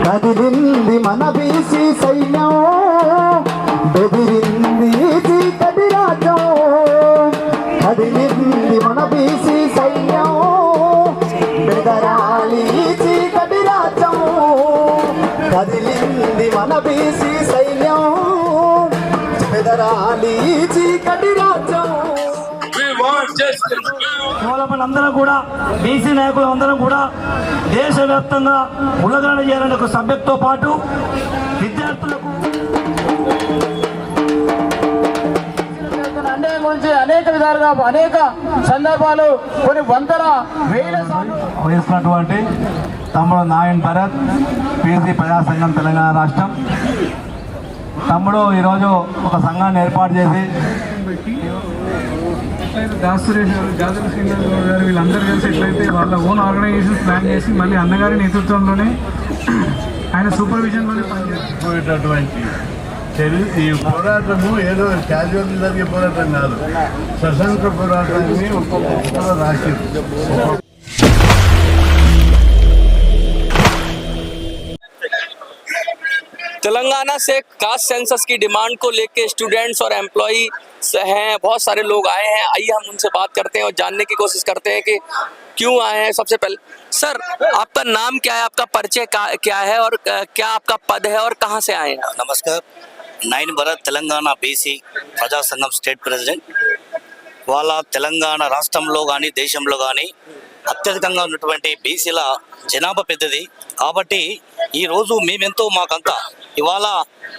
కదిలింది మన బీసీ సైన్యం, బెదిరింది చీకటి రాజ్యం. కదిలింది మన బీసీ సైన్యం, బెదరాలి చీకటి రాజ్యం. కదిలింది మన బీసీ సైన్యం, బెదరాలి చీకటి రాజ్యం. అందరం కూడా బీసీ నాయకులు అందరం కూడా దేశవ్యాప్తంగా ఉల్లగరణ చేయాలనే ఒక సబ్జెక్ట్తో పాటు విద్యార్థులకు అన్యాయం గురించి అనేక విధాలుగా అనేక సందర్భాలు కొన్ని వందల వేల వేసినటువంటి తమ్ముడు నాయన్ భరత్, పీసీ ప్రజా సంఘం తెలంగాణ రాష్ట్రం. తమ్ముడు ఈరోజు ఒక సంఘాన్ని ఏర్పాటు చేసి దాసురేష్ గారు, జాదవ్ శ్రీనివాస్ గారు వీళ్ళందరూ కలిసి ఎట్లయితే వాళ్ళ ఓన్ ఆర్గనైజేషన్ ప్లాన్ చేసి మళ్ళీ అన్నగారి నేతృత్వంలోనే ఆయన సూపర్విజన్లోనే పనిచేసేటటువంటి ఈ పోరాటము ఏదో క్యాజువల్ జరిగే పోరాటం కాదు, సశంక పోరాటాన్ని ఒక్కొక్క రాసింది. तेलंगाना से कास्ट सेंसस की डिमांड को लेके स्टूडेंट्स और एम्प्लॉई हैं, बहुत सारे लोग आए हैं. आइए हम उनसे बात करते हैं और जानने की कोशिश करते हैं कि क्यों आए हैं. सबसे पहले सर, आपका नाम क्या है, आपका परिचय क्या है और क्या आपका पद है और कहाँ से आए हैं? नमस्कार, नाइन भरत తెలంగాణ బీసీ ప్రజా సంఘం స్టేట్ ప్రెసిడెంట్. వాళ్ళ తెలంగాణ రాష్ట్రంలో కానీ దేశంలో కానీ అత్యధికంగా ఉన్నటువంటి బీసీల జనాభా పెద్దది కాబట్టి ఈరోజు మేమెంతో మాకంతా ఇవాళ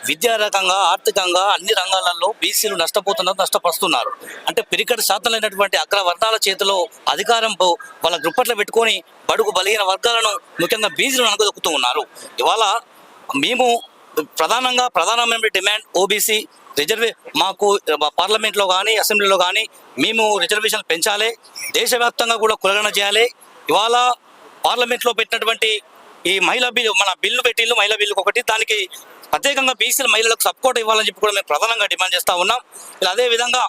విద్యా రకంగా ఆర్థికంగా అన్ని రంగాలలో బీసీలు నష్టపరుస్తున్నారు. అంటే పిరికటి శాతమైనటువంటి అగ్రవర్ణాల చేతిలో అధికారం వాళ్ళ గుప్పట్లో పెట్టుకొని బడుగు బలహీన వర్గాలను ముఖ్యంగా బీసీలను అనగదొక్కుతూ ఉన్నారు. ఇవాళ మేము ప్రధానమైన డిమాండ్ ఓబీసీ మాకు పార్లమెంట్లో కానీ అసెంబ్లీలో కానీ మేము రిజర్వేషన్ పెంచాలి, దేశవ్యాప్తంగా కూడా కులగణన చేయాలి. ఇవాళ పార్లమెంట్లో పెట్టినటువంటి ఈ మహిళా బిల్లు, మన బిల్లు పెట్టిల్లు మహిళా బిల్లుకి ఒకటి, దానికి ప్రత్యేకంగా బీసీల మహిళలకు సపోర్ట్ ఇవ్వాలని చెప్పి కూడా మేము ప్రధానంగా డిమాండ్ చేస్తూ ఉన్నాం. ఇలా అదేవిధంగా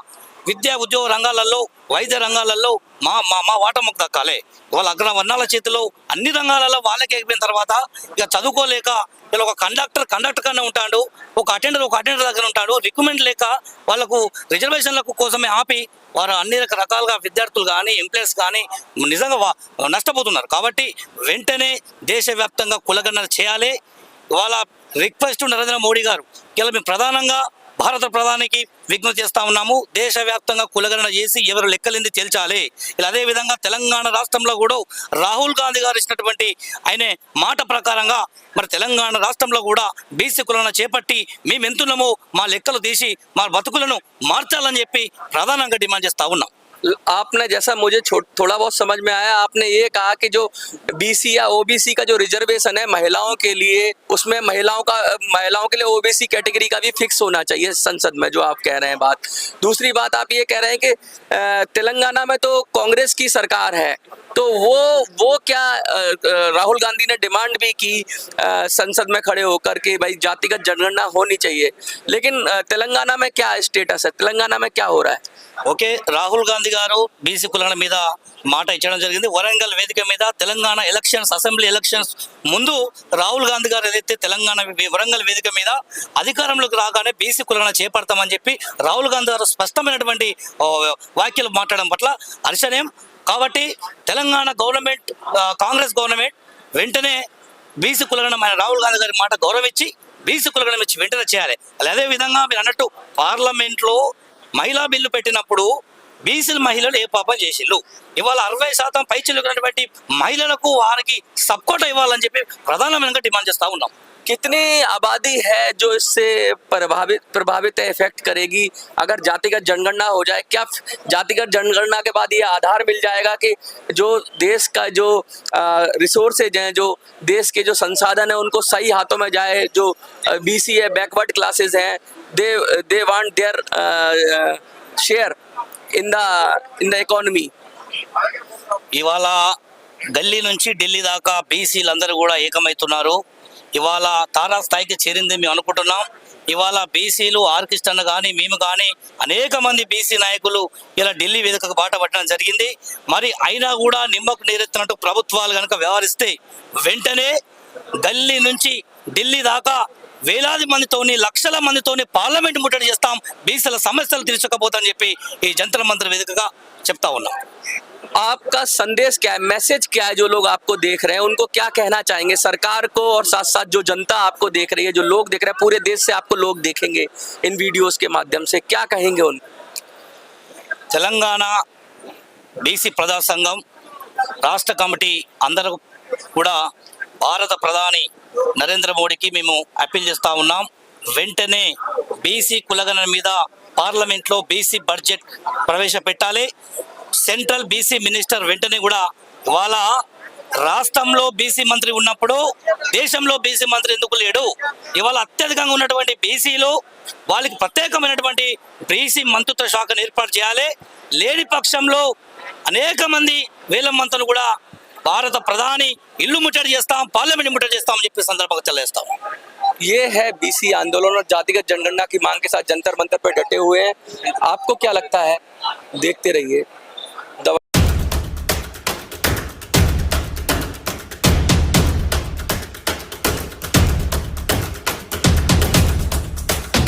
విద్యా ఉద్యోగ రంగాలలో, వైద్య రంగాలలో మా వాటా మాకు దక్కాలి. వాళ్ళ అగ్రవర్ణాల చేతిలో అన్ని రంగాలలో వాళ్ళకి ఎగిపోయిన తర్వాత ఇక చదువుకోలేక ఇలా ఒక కండక్టర్ కన్నా ఉంటాడు, ఒక అటెండర్ దగ్గర ఉంటాడు. రిక్రూట్మెంట్ లేక వాళ్ళకు రిజర్వేషన్లకు కోసమే ఆపి వారు అన్ని రకాలుగా విద్యార్థులు కానీ ఎంప్లాయీస్ కానీ నిజంగా నష్టపోతున్నారు. కాబట్టి వెంటనే దేశవ్యాప్తంగా కులగణన చేయాలి. వాళ్ళ రిక్వెస్ట్ నరేంద్ర మోడీ గారు ఇలా మేము ప్రధానంగా భారత ప్రధానికి విజ్ఞప్తి చేస్తా ఉన్నాము. దేశవ్యాప్తంగా కులగణన చేసి ఎవరు లెక్కలింది తేల్చాలి. ఇలా అదేవిధంగా తెలంగాణ రాష్ట్రంలో కూడా రాహుల్ గాంధీ గారు ఇచ్చినటువంటి ఆయన మాట ప్రకారంగా మరి తెలంగాణ రాష్ట్రంలో కూడా బీసీ కులగణన చేపట్టి మేము ఎంతున్నామో మా లెక్కలు తీసి మా బతుకులను మార్చాలని చెప్పి ప్రధానంగా డిమాండ్ చేస్తా ఉన్నాం. आपने जैसा मुझे थोड़ा बहुत समझ में आया, आपने ये कहा कि जो बीसी या ओबीसी का जो रिजर्वेशन है महिलाओं के लिए, उसमें महिलाओं के लिए ओबीसी कैटेगरी का भी फिक्स होना चाहिए संसद में, जो आप कह रहे हैं बात. दूसरी बात आप ये कह रहे हैं कि तेलंगाना में तो कांग्रेस की सरकार है, तो वो क्या राहुल गांधी ने डिमांड भी की संसद में खड़े होकर के भाई जातिगत जनगणना होनी चाहिए, लेकिन तेलंगाना में क्या स्टेटस है, तेलंगाना में क्या हो रहा है? ఓకే, రాహుల్ గాంధీ గారు బీసీ కులాల మీద మాట ఇచ్చడం జరిగింది. వరంగల్ వేదిక మీద తెలంగాణ ఎలక్షన్స్, అసెంబ్లీ ఎలక్షన్స్ ముందు రాహుల్ గాంధీ గారు ఏదైతే తెలంగాణ వరంగల్ వేదిక మీద అధికారంలోకి రాగానే బీసీ కులాలను చేపడతామని చెప్పి రాహుల్ గాంధీ గారు స్పష్టమైనటువంటి వ్యాఖ్యలు మాట్లాడడం పట్ల హర్షణీయం. కాబట్టి తెలంగాణ గవర్నమెంట్, కాంగ్రెస్ గవర్నమెంట్ వెంటనే బీసీ కులగణన రాహుల్ గాంధీ గారి మాట గౌరవించి బీసీ కులగణన ఇచ్చి వెంటనే చేయాలి. అదేవిధంగా మీరు అన్నట్టు పార్లమెంట్లో మహిళా బిల్లు పెట్టినప్పుడు బీసీల మహిళలు ఏ పాపం చేసిళ్ళు, ఇవాళ 60% పైచిలుకున్నటువంటి మహిళలకు వారికి సపోర్ట్ ఇవ్వాలని చెప్పి ప్రధానంగా డిమాండ్ చేస్తూ ఉన్నాం. कितनी आबादी है जो इससे प्रभावित इफेक्ट करेगी अगर जातिगत जनगणना हो जाए? क्या जातिगत जनगणना के बाद ये आधार मिल जाएगा कि जो देश का जो रिसोर्सेज हैं, जो देश के जो संसाधन है उनको सही हाथों में जाए? जो बीसी है, बैकवर्ड क्लासेस हैं, they want their share in the economy. ఇవాళ గల్లీ నుంచి ఢిల్లీ దాకా బీసీలందరూ కూడా ఏకమవుతున్నారు. ఇవాళ తారా స్థాయికి చేరింది మేము అనుకుంటున్నాం. ఇవాళ బీసీలు ఆర్కిస్టన్ కానీ మేము కానీ అనేక మంది బీసీ నాయకులు ఇలా ఢిల్లీ వేదికకు బాట పట్టడం జరిగింది. మరి అయినా కూడా నిమ్మకు నీరెత్తినట్టు ప్రభుత్వాలు కనుక వ్యవహరిస్తే వెంటనే గల్లీ నుంచి ఢిల్లీ దాకా వేలాది మందితోని లక్షల మందితోని పార్లమెంట్ ముట్టడి చేస్తాం, బీసీల సమస్యలు తీర్చకపోతామని చెప్పి ఈ జంతర్ మంతర్ వేదికగా చెప్తా ఉన్నాం. आपका संदेश क्या है, मैसेज क्या है? जो लोग आपको देख रहे हैं उनको क्या कहना चाहेंगे सरकार को, और साथ साथ जो जनता आपको देख रही है, जो लोग देख रहे हैं, पूरे देश से आपको लोग देखेंगे इन वीडियोस के माध्यम से, क्या कहेंगे उन? తెలంగాణ బీసీ ప్రజా సంఘం రాష్ట్ర కమిటీ అందరూ కూడా భారత ప్రధాని నరేంద్ర మోడీకి మేము అప్పీల్ చేస్తూ ఉన్నాం. వెంటనే బీసీ కులగణన మీద పార్లమెంట్లో బీసీ బడ్జెట్ ప్రవేశపెట్టాలి. సెంట్రల్ బీసీ మినిస్టర్ వెంటనే కూడా ఇవాళ రాష్ట్రంలో బీసీ మంత్రి ఉన్నప్పుడు దేశంలో బీసీ మంత్రి ఎందుకు లేడు? ఇవాళ అత్యధికంగా ఉన్నటువంటి బీసీలు వాళ్ళకి ప్రత్యేకమైనటువంటి బీసీ మంత్రిత్వ శాఖను ఏర్పాటు చేయాలి. లేని పక్షంలో అనేక మంది వేల మంత్రులు కూడా భారత ప్రధాని ఇల్లు ముట్టడి చేస్తాం, పార్లమెంట్ ముట్టడి చేస్తాం అని చెప్పి సందర్భంగా తెలియజేస్తాం. ये है बीसी आंदोलन और जातिगत जनगणना की मांग के साथ जंतर मंतर पर डटे हुए हैं. आपको क्या लगता है? देखते रहिए.